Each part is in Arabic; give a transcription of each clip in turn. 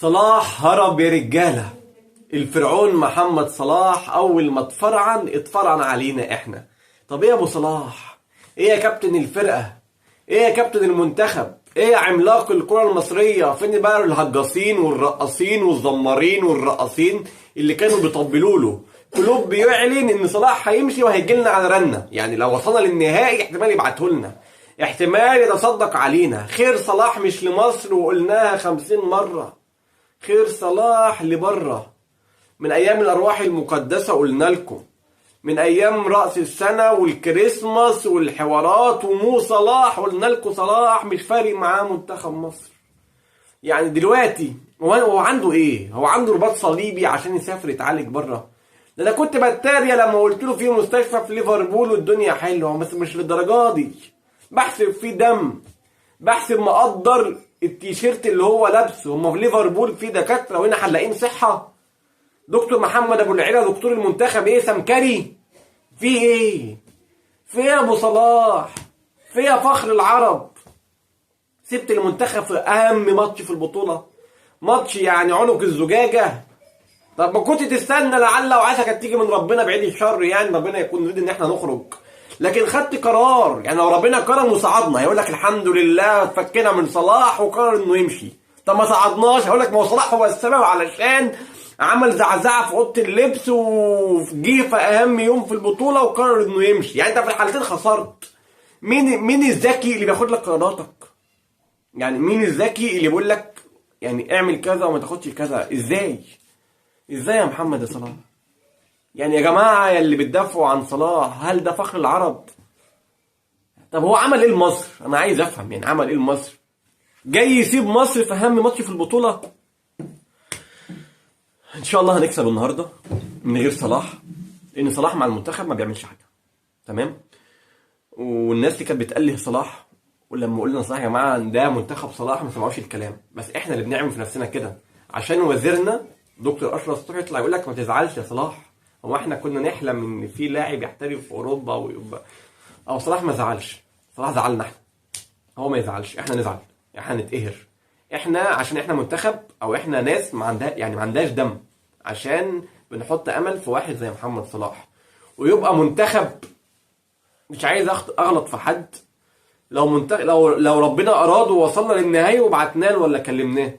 صلاح هرب يا رجالة. الفرعون محمد صلاح أول ما اتفرعن علينا إحنا. طب إيه يا أبو صلاح؟ إيه يا كابتن الفرقة؟ إيه يا كابتن المنتخب؟ إيه يا عملاق الكرة المصرية؟ فين بقى الهجاصين والرقاصين والزمارين والرقاصين اللي كانوا بيطبلوا له؟ كلوب بيعلن إن صلاح هيمشي وهيجيلنا على رنة، يعني لو وصلنا للنهائي احتمال يبعتهولنا، احتمال يتصدق علينا. خير صلاح مش لمصر، وقلناها 50 مرة. خير صلاح لبره. من ايام الارواح المقدسة قلنا لكم، من ايام رأس السنة والكريسماس والحوارات ومو صلاح قلنا لكم صلاح مش فارق معاه منتخب مصر. يعني دلوقتي هو عنده ايه؟ هو عنده رباط صليبي عشان يسافر يتعالج بره؟ ده انا كنت بتريق لما قلت له في مستشفى في ليفربول والدنيا حلوه، بس مش للدرجه دي. بحسب فيه دم، بحسب مقدر التيشيرت اللي هو لابسه. هم في ليفربول في دكاتره وهنا حلاقين صحه. دكتور محمد ابو العيله دكتور المنتخب ايه سمكري؟ في ايه؟ في ايه يا ابو صلاح؟ في ايه يا فخر العرب؟ سبت المنتخب في اهم ماتش في البطوله، ماتش يعني عنق الزجاجه. طب ما كنت تستنى لعل وعسى كانت تيجي من ربنا، بعيد الشر، يعني ربنا يكون يريد ان احنا نخرج. لكن خدت قرار، يعني لو ربنا كرم وصعدنا هيقول لك الحمد لله اتفكينا من صلاح وقرر انه يمشي. طب ما صعدناش هيقول لك ما هو صلاح هو السبب، علشان عمل زعزعه في اوضه اللبس وجه في اهم يوم في البطوله وقرر انه يمشي. يعني انت في الحالتين خسرت. مين الذكي اللي بياخد لك قراراتك؟ يعني مين الذكي اللي بيقول لك يعني اعمل كذا وما تاخدش كذا؟ ازاي يا محمد صلاح؟ يعني يا جماعه يا اللي بتدافعوا عن صلاح، هل ده فخر العرب؟ طب هو عمل ايه لمصر؟ انا عايز افهم، يعني عمل ايه لمصر؟ جاي يسيب مصر في اهم ماتش في البطوله؟ ان شاء الله هنكسب النهارده من غير صلاح، لان صلاح مع المنتخب ما بيعملش حاجه. تمام؟ والناس اللي كانت بتأله صلاح، ولما قلنا صلاح يا جماعه ده منتخب صلاح ما سمعوش الكلام، بس احنا اللي بنعمل في نفسنا كده. عشان وزيرنا دكتور اشرف صبحي يطلع يقول لك ما تزعلش يا صلاح، هو احنا كنا نحلم ان في لاعب يحترف في اوروبا ويبقى. او صلاح ما زعلش، صلاح زعلنا احنا. هو ما يزعلش، احنا نزعل، احنا نتقهر. احنا عشان احنا منتخب، او احنا ناس ما عندها يعني ما عندهاش دم، عشان بنحط امل في واحد زي محمد صلاح ويبقى منتخب. مش عايز اغلط في حد. لو منتخب لو ربنا اراد ووصلنا للنهايه وبعتنا له ولا كلمناه،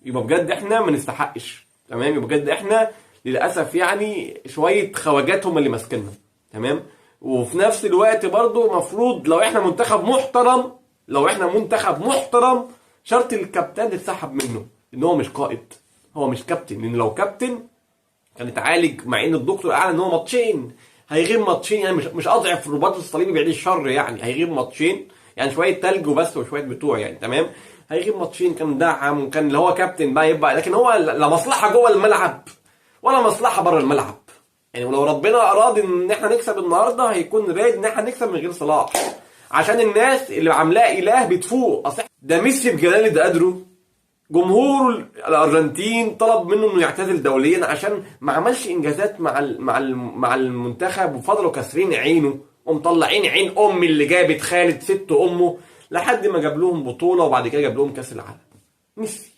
يبقى بجد احنا ما نستحقش. تمام؟ يبقى بجد احنا للاسف يعني شويه خواجات هم اللي ماسكيننا. تمام؟ وفي نفس الوقت برضو مفروض لو احنا منتخب محترم، شرط الكابتن تتسحب منه، ان هو مش قائد، هو مش كابتن. لان لو كابتن كان اتعالج، مع ان الدكتور اعلن ان هو ماتشين، هيغيب ماتشين. يعني مش اضعف الرباط الصليبي بعيد الشر، يعني هيغيب ماتشين، يعني شويه تلج وبس وشويه بتوع يعني. تمام؟ هيغيب ماتشين. كان دعم وكان اللي هو كابتن بقى يبقى، لكن هو لا مصلحه جوه الملعب ولا مصلحه بره الملعب. يعني ولو ربنا اراد ان احنا نكسب النهارده هيكون رايد ان احنا نكسب من غير صلاح، عشان الناس اللي عاملاه اله بتفوق. اصل ده ميسي بجلالة قدره، جمهور الارجنتين طلب منه انه يعتزل دوليا عشان ما عملش انجازات مع المنتخب، وفضلوا كاسرين عينه ومطلعين عين اللي جابت خالد ست امه لحد ما جاب لهم بطوله، وبعد كده جاب لهم كاس العالم. ميسي.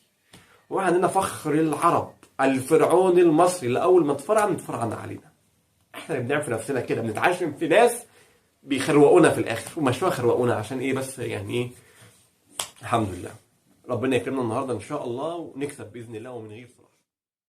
وعندنا فخر العرب الفرعون المصري اللي اول ما اتفرعن علينا. احنا اللي بنعمل في نفسنا كده، بنتعشم في ناس بيخروقونا في الاخر، ومش خروقونا عشان ايه بس، يعني ايه. الحمد لله ربنا يكرمنا النهارده ان شاء الله ونكسب باذن الله ومن غير صلاح.